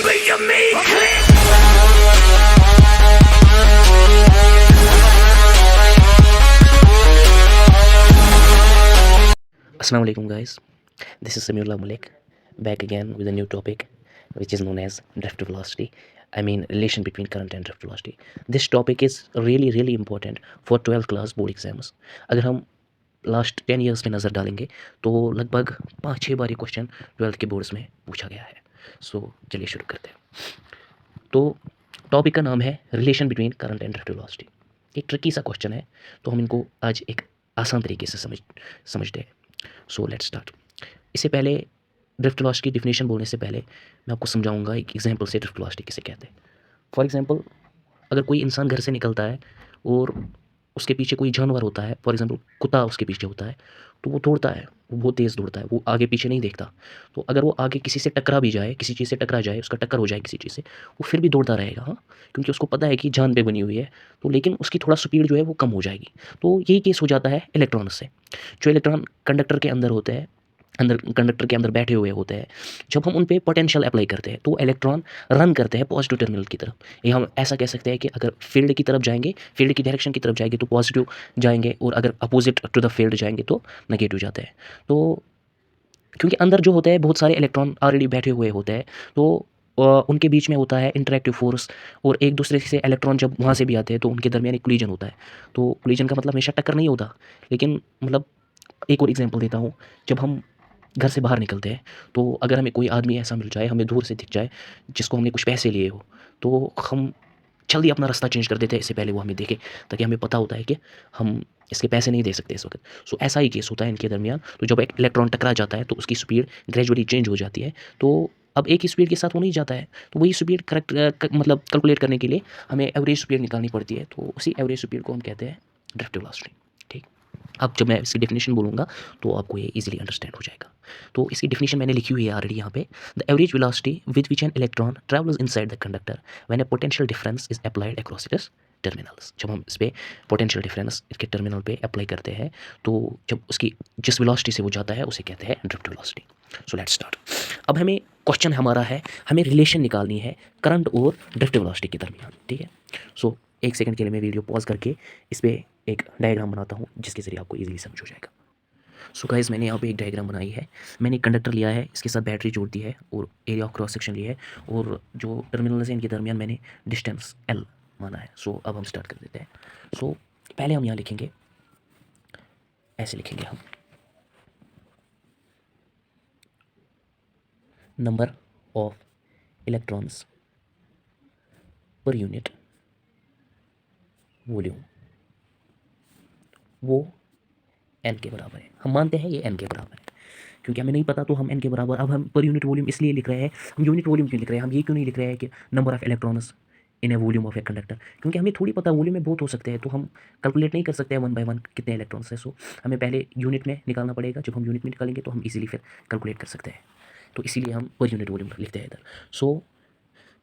me to me. Assalamu alaikum guys, this is Samiullah Malik back again with a new topic which is known as drift velocity. I mean relation between current and drift velocity. This topic is really important for 12th class board exams. अगर हम last 10 years में नज़र डालेंगे तो लगभग 5-6 बार ये question 12th के boards में पूछा गया है. सो चलिए शुरू करते हैं. तो टॉपिक का नाम है relation between current and drift velocity. एक ट्रिकी सा क्वेश्चन है तो हम इनको आज एक आसान तरीके से समझते हैं. So let's start. इससे पहले ड्रिफ्ट वेलोसिटी की डिफिनेशन बोलने से पहले मैं आपको समझाऊंगा एक एग्जांपल से ड्रिफ्ट वेलोसिटी किसे कहते हैं. फॉर एग्जांपल अगर कोई इंसान घर से निकलता है और उसके पीछे कोई जानवर होता है, फॉर एग्जांपल कुत्ता उसके पीछे होता है, तो वो दौड़ता है, वो बहुत तेज़ दौड़ता है, वो आगे पीछे नहीं देखता. तो अगर वो आगे किसी से टकरा भी जाए, किसी चीज़ से टकरा जाए, उसका टक्कर हो जाए किसी चीज़ से, वो फिर भी दौड़ता रहेगा. हाँ, क्योंकि उसको पता है कि जान पे बनी हुई है. तो लेकिन उसकी थोड़ा स्पीड जो है वो कम हो जाएगी. तो यही केस हो जाता है इलेक्ट्रॉन से. जो इलेक्ट्रॉन कंडक्टर के अंदर होते हैं, कंडक्टर के अंदर बैठे हुए होते हैं, जब हम उन पे पोटेंशियल अप्लाई करते हैं तो इलेक्ट्रॉन रन करते हैं पॉजिटिव टर्मिनल की तरफ. ये हम ऐसा कह सकते हैं कि अगर फील्ड की तरफ जाएंगे, फील्ड की डायरेक्शन की तरफ जाएंगे तो पॉजिटिव जाएंगे, और अगर अपोजिट टू द फील्ड जाएंगे तो नेगेटिव जाते हैं. तो क्योंकि अंदर जो होते हैं बहुत सारे इलेक्ट्रॉन ऑलरेडी बैठे हुए होते हैं, तो उनके बीच में होता है इंटरेक्टिव फोर्स, और एक दूसरे से इलेक्ट्रॉन जब वहाँ से भी आते हैं तो उनके दरमियान एक कोलिजन होता है. तो कोलिजन का मतलब हमेशा टक्कर नहीं होता, लेकिन मतलब एक और एग्जांपल देता हूँ. जब हम घर से बाहर निकलते हैं तो अगर हमें कोई आदमी ऐसा मिल जाए, हमें दूर से दिख जाए, जिसको हमने कुछ पैसे लिए हो, तो हम जल्दी अपना रास्ता चेंज कर देते हैं इससे पहले वो हमें देखे, ताकि हमें पता होता है कि हम इसके पैसे नहीं दे सकते इस वक्त. सो ऐसा ही केस होता है इनके दरमियान. तो जब एक इलेक्ट्रॉन टकरा जाता है तो उसकी स्पीड ग्रेजुअली चेंज हो जाती है. तो अब एक ही स्पीड के साथ वो नहीं जाता है, तो वही स्पीड करेक्ट मतलब कैलकुलेट करने के लिए हमें एवरेज स्पीड निकालनी पड़ती है. तो उसी एवरेज स्पीड को हम कहते हैं ड्रिफ्ट वेलोसिटी. ठीक. अब जब मैं इसकी डेफिनेशन बोलूँगा तो आपको ये इजीली अंडरस्टैंड हो जाएगा. तो इसकी डेफिनेशन मैंने लिखी हुई है ऑलरेडी यहाँ पे. The average velocity with which an electron travels inside the conductor when a potential difference is applied across its terminals. जब हम इस पर पोटेंशियल डिफरेंस इसके टर्मिनल पे अप्लाई करते हैं तो जब उसकी जिस वेलोसिटी से वो जाता है उसे कहते हैं drift velocity. So let's start. अब हमें क्वेश्चन हमारा है, हमें रिलेशन निकालनी है करंट और ड्रिफ्ट वेलोसिटी के दरमियान. ठीक है. सो एक सेकंड के लिए मैं वीडियो पॉज करके इस पर एक डायग्राम बनाता हूँ जिसके ज़रिए आपको इजीली समझ हो जाएगा. सो गाइस मैंने यहाँ पे एक डायग्राम बनाई है. मैंने एक कंडक्टर लिया है, इसके साथ बैटरी जोड़ दी है और एरिया ऑफ क्रॉस सेक्शन लिया है, और जो टर्मिनल्स हैं इनके दरमियान मैंने डिस्टेंस एल माना है. सो अब हम स्टार्ट कर देते हैं. सो पहले हम यहाँ लिखेंगे, ऐसे लिखेंगे हम, number of electrons per unit volume, वो एन के बराबर है. हम मानते हैं ये एन के बराबर है, क्योंकि हमें नहीं पता तो हम एन के बराबर. अब हम पर यूनिट वॉल्यूम इसलिए लिख रहे हैं, हम यूनिट वॉल्यूम क्यों लिख रहे हैं, हम ये क्यों नहीं लिख रहे हैं कि number of electrons in A volume of a conductor, क्योंकि हमें थोड़ी पता वॉल्यूम में बहुत हो सकते हैं, तो हम कैलकुलेट नहीं कर सकते हैं 1 by 1 कितने इलेक्ट्रॉन्स हैं. सो हमें पहले यूनिट में निकालना पड़ेगा. जब हम यूनिट में निकालेंगे तो हम इजीली फिर कैलकुलेट कर सकते हैं. तो इसीलिए हम पर यूनिट वॉल्यूम लिखते हैं इधर. So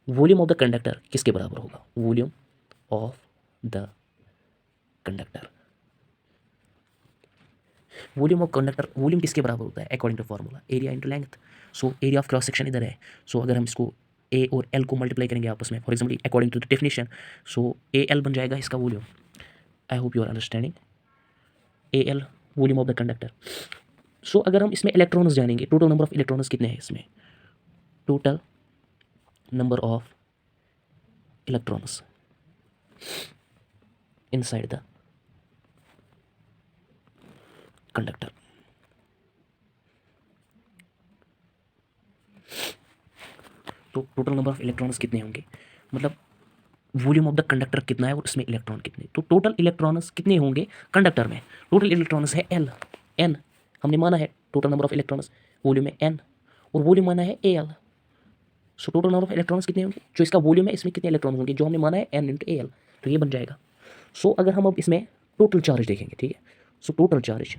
volume of the conductor किसके बराबर होगा, volume of the conductor. Volume of conductor, volume किसके बराबर होता है according to formula, area into length. So area of cross section इधर है. सो अगर हम इसको ए और एल को मल्टीप्लाई करेंगे आपस में, for example according to the definition, so A L बन जाएगा इसका volume. I hope you are understanding. A L volume of the conductor. So अगर हम इसमें इलेक्ट्रॉन्स जानेंगे, टोटल नंबर ऑफ इलेक्ट्रॉन्स कितने हैं इसमें, total number of electrons inside the conductor. तो टोटल नंबर ऑफ इलेक्ट्रॉन्स कितने होंगे, मतलब वॉल्यूम ऑफ द कंडक्टर कितना है और उसमें इलेक्ट्रॉन कितने. तो टोटल इलेक्ट्रॉन्स कितने होंगे कंडक्टर में, टोटल इलेक्ट्रॉन्स है एल, एन हमने माना है. Total number of electrons volume में एन, और वॉल्यूम माना है A L. So total number of electrons कितने होंगे, जो इसका वॉल्यूम है इसमें कितने इलेक्ट्रॉन होंगे, जो हमने माना है एन इंटू ए एल. तो ये बन जाएगा. सो अगर हम अब इसमें टोटल चार्ज देखेंगे, ठीक है, so total charge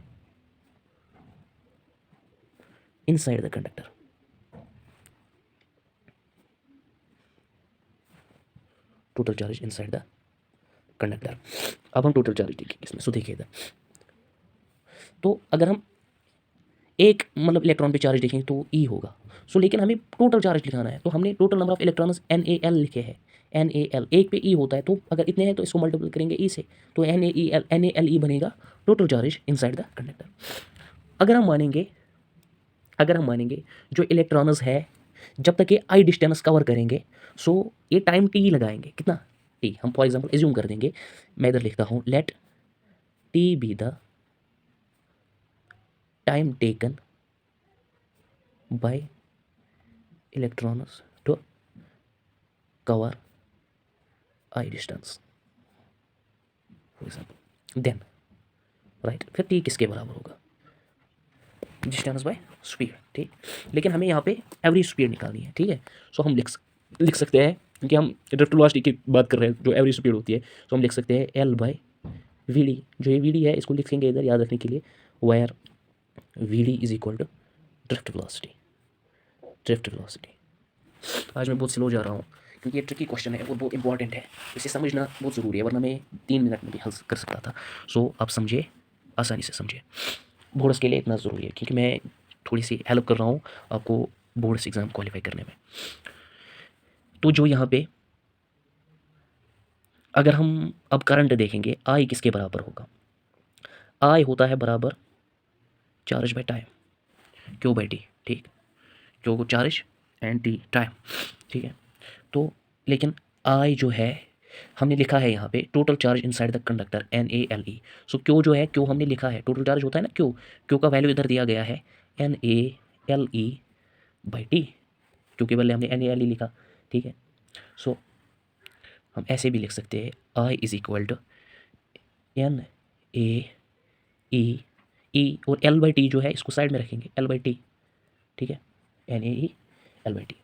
inside the conductor, total charge inside the conductor. अब हम टोटल चार्ज देखेंगे इसमें. सो देखिए इधर, तो अगर हम एक मतलब इलेक्ट्रॉन पे चार्ज देखेंगे तो ई होगा। सो लेकिन हमें टोटल चार्ज लिखाना है, तो हमने total number of electrons NaL लिखे हैं। NaL एक पे ई होता है, तो अगर इतने हैं तो इसको मल्टीपल करेंगे ई से, तो NaLe बनेगा total charge inside the conductor. अगर हम मानेंगे जो इलेक्ट्रॉन्स है जब तक ये आई डिस्टेंस कवर करेंगे, सो ये टाइम टी लगाएंगे, कितना टी। हम फॉर एग्जांपल एज्यूम कर देंगे, मैं इधर लिखता हूँ let T be the time taken by electrons to cover I distance for example, then right, फिर टी किसके बराबर होगा, डिस्टेंस बाय स्पीड, ठीक। लेकिन हमें यहाँ पे एवरेज स्पीड निकालनी है, ठीक है। सो हम लिख सकते हैं, क्योंकि हम ड्रिफ्ट वेलोसिटी की बात कर रहे हैं जो एवरेज स्पीड होती है, तो हम लिख सकते हैं L बाय वी डी। जो ये वी डी है इसको लिखेंगे इधर याद रखने के लिए, where V D is equal to drift velocity. आज मैं बहुत स्लो जा रहा हूँ क्योंकि ये ट्रिकी क्वेश्चन है और बहुत इंपॉर्टेंट है, इसे समझना बहुत ज़रूरी है, वरना मैं 3 मिनट में भी हल कर सकता था। सो आप समझिए, आसानी से समझिए, बोर्ड्स के लिए इतना ज़रूरी है, क्योंकि मैं थोड़ी सी हेल्प कर रहा हूँ आपको बोर्ड्स एग्ज़ाम क्वालिफाई करने में। तो जो यहाँ पे अगर हम अब करंट देखेंगे, आई किसके बराबर होगा, आई होता है बराबर charge by time, Q by T, ठीक। क्यू को चार्ज एंड टी टाइम, ठीक है। तो लेकिन आई जो है हमने लिखा है यहाँ पे total charge inside the conductor NaLe। So Q जो है, क्यू हमने लिखा है, टोटल चार्ज होता है ना क्यू का वैल्यू इधर दिया गया है NaLe बाई टी, क्योंकि पहले हमने NaLe लिखा, ठीक है। सो हम ऐसे भी लिख सकते हैं, I is equal to NaE, ई और L बाई टी जो है इसको साइड में रखेंगे, L बाई टी, ठीक है, NaE L बाई टी।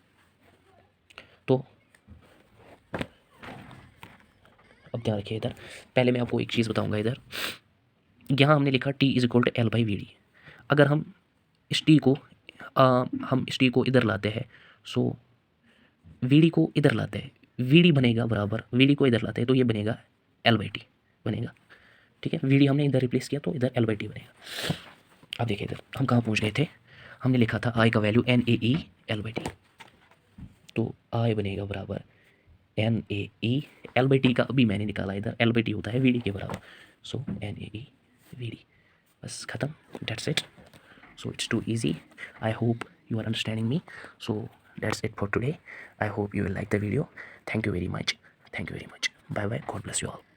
तो अब ध्यान रखिए इधर, पहले मैं आपको एक चीज़ बताऊंगा, इधर यहाँ हमने लिखा T is equal to L by V D. अगर हम इस टी को इधर लाते हैं, सो वी डी को इधर लाते हैं, वी डी बनेगा बराबर, वी डी को इधर लाते हैं तो ये बनेगा L बाई टी बनेगा, ठीक है। वी डी हमने इधर रिप्लेस किया तो इधर L बाई टी बनेगा। अब देखिए इधर हम कहाँ पहुँच गए थे, हमने लिखा था आई का value NaE L by T, तो आई बनेगा बराबर NaE L बाई टी का अभी मैंने निकाला, इधर L बाई टी होता है वी डी के बराबर, सो NaE वी डी, बस ख़त्म, that's it. So it's too easy. I hope you are understanding me. So that's it for today. I hope you will like the video. Thank you very much. Bye bye. God bless you all.